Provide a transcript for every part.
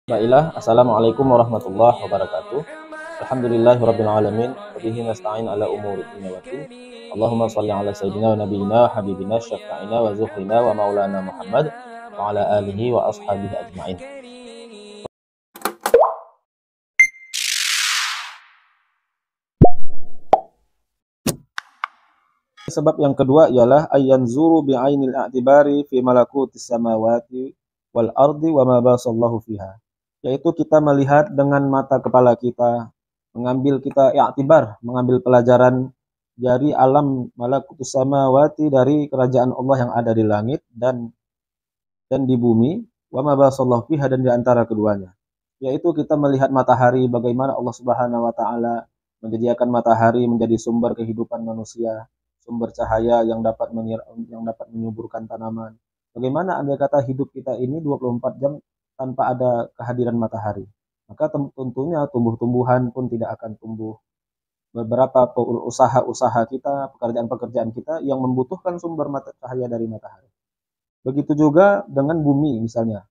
Baiklah, Assalamualaikum warahmatullahi wabarakatuh. Alhamdulillahirabbil alamin, wa bihi nasta'in ala umuri dunya waddin. Allahumma shalli ala sayyidina wa nabiyyina wa habibina syafi'ina wa zuhrina wa maulana Muhammad wa ala alihi wa ashabihi ajmain. Sebab yang kedua ialah ayyanzuru bi'ainil i'tibari fi malakutis samawati wal ardi wa ma basallahu fiha. Yaitu kita melihat dengan mata kepala kita, kita i'tibar, mengambil pelajaran dari alam malakutus samawati, dari kerajaan Allah yang ada di langit dan di bumi, wa ma basallahu fiha, dan di antara keduanya. Yaitu kita melihat matahari, bagaimana Allah Subhanahu wa taala menjadikan matahari menjadi sumber kehidupan manusia, sumber cahaya yang dapat menyuburkan tanaman. Bagaimana andai kata hidup kita ini 24 jam tanpa ada kehadiran matahari? Maka tentunya tumbuh-tumbuhan pun tidak akan tumbuh. Beberapa usaha-usaha kita, pekerjaan-pekerjaan kita yang membutuhkan sumber cahaya dari matahari. Begitu juga dengan bumi misalnya.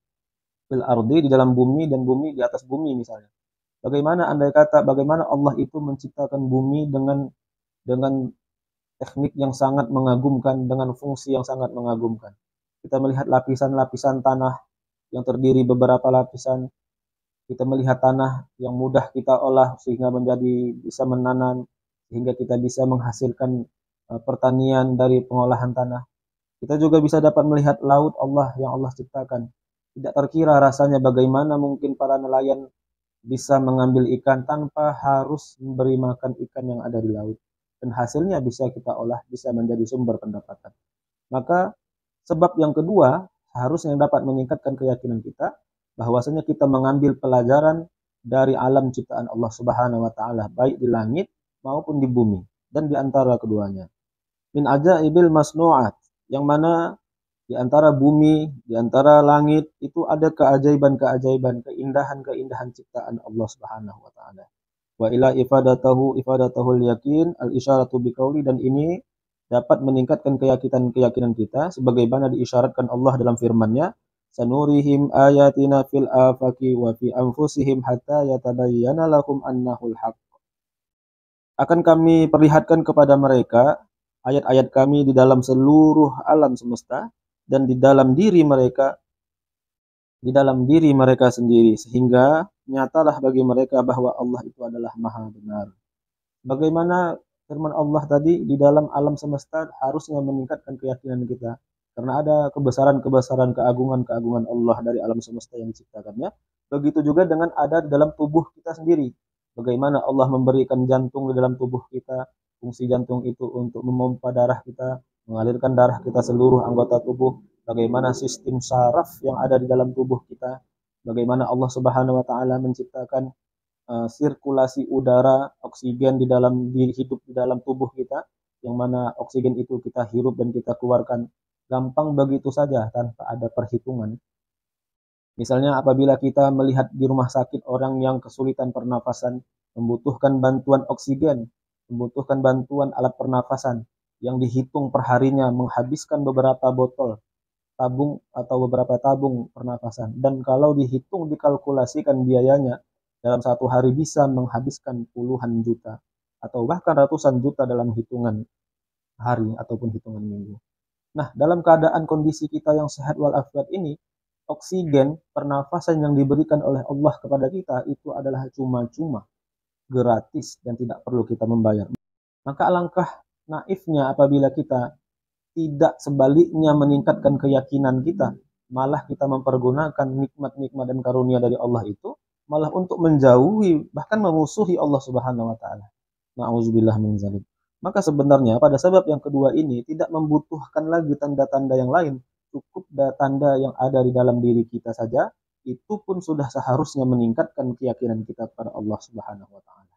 Fil ardi, di dalam bumi, dan bumi di atas bumi misalnya. Bagaimana Allah itu menciptakan bumi dengan teknik yang sangat mengagumkan, dengan fungsi yang sangat mengagumkan. Kita melihat lapisan-lapisan tanah yang terdiri beberapa lapisan. Kita melihat tanah yang mudah kita olah sehingga bisa menanam, sehingga kita bisa menghasilkan pertanian dari pengolahan tanah. Kita juga bisa dapat melihat laut Allah yang Allah ciptakan. Tidak terkira rasanya bagaimana mungkin para nelayan bisa mengambil ikan tanpa harus memberi makan ikan yang ada di laut. Dan hasilnya bisa kita olah, bisa menjadi sumber pendapatan. Maka sebab yang kedua harusnya dapat meningkatkan keyakinan kita bahwasanya kita mengambil pelajaran dari alam ciptaan Allah Subhanahu wa taala, baik di langit maupun di bumi dan di antara keduanya. Min ajaibil masnu'at, yang mana di antara bumi, di antara langit itu ada keajaiban-keajaiban, keindahan-keindahan ciptaan Allah Subhanahu wa taala. Wa ila ifadatahul yakin al-isyaratu biqauli, dan ini dapat meningkatkan keyakinan kita sebagaimana diisyaratkan Allah dalam firman-Nya, sanurihim ayatina fil afaqi wa fi anfusihim hatta yatabayyana lahum annahul haqq. Akan kami perlihatkan kepada mereka ayat-ayat kami di dalam seluruh alam semesta dan di dalam diri mereka sendiri, sehingga nyatalah bagi mereka bahwa Allah itu adalah Maha benar. Bagaimana firman Allah tadi, di dalam alam semesta harusnya meningkatkan keyakinan kita karena ada kebesaran-kebesaran, keagungan-keagungan Allah dari alam semesta yang diciptakannya. Begitu juga dengan ada di dalam tubuh kita sendiri. Bagaimana Allah memberikan jantung di dalam tubuh kita, fungsi jantung itu untuk memompa darah kita, mengalirkan darah kita seluruh anggota tubuh. Bagaimana sistem saraf yang ada di dalam tubuh kita, bagaimana Allah Subhanahu wa taala menciptakan sirkulasi udara, oksigen hidup di dalam tubuh kita, yang mana oksigen itu kita hirup dan kita keluarkan gampang begitu saja tanpa ada perhitungan. Misalnya apabila kita melihat di rumah sakit orang yang kesulitan pernafasan, membutuhkan bantuan oksigen, membutuhkan bantuan alat pernafasan, yang dihitung perharinya menghabiskan beberapa botol tabung atau beberapa tabung pernafasan. Dan kalau dihitung, dikalkulasikan biayanya, dalam satu hari bisa menghabiskan puluhan juta atau bahkan ratusan juta dalam hitungan hari ataupun hitungan minggu. Nah, dalam keadaan kondisi kita yang sehat walafiat ini, oksigen pernafasan yang diberikan oleh Allah kepada kita itu adalah cuma-cuma, gratis, dan tidak perlu kita membayar. Maka alangkah naifnya apabila kita tidak sebaliknya meningkatkan keyakinan kita, malah kita mempergunakan nikmat-nikmat dan karunia dari Allah itu malah untuk menjauhi, bahkan memusuhi Allah Subhanahu wa taala. Na'udzubillah min dzalik. Maka sebenarnya pada sebab yang kedua ini tidak membutuhkan lagi tanda-tanda yang lain, cukup tanda yang ada di dalam diri kita saja, itu pun sudah seharusnya meningkatkan keyakinan kita kepada Allah Subhanahu wa taala.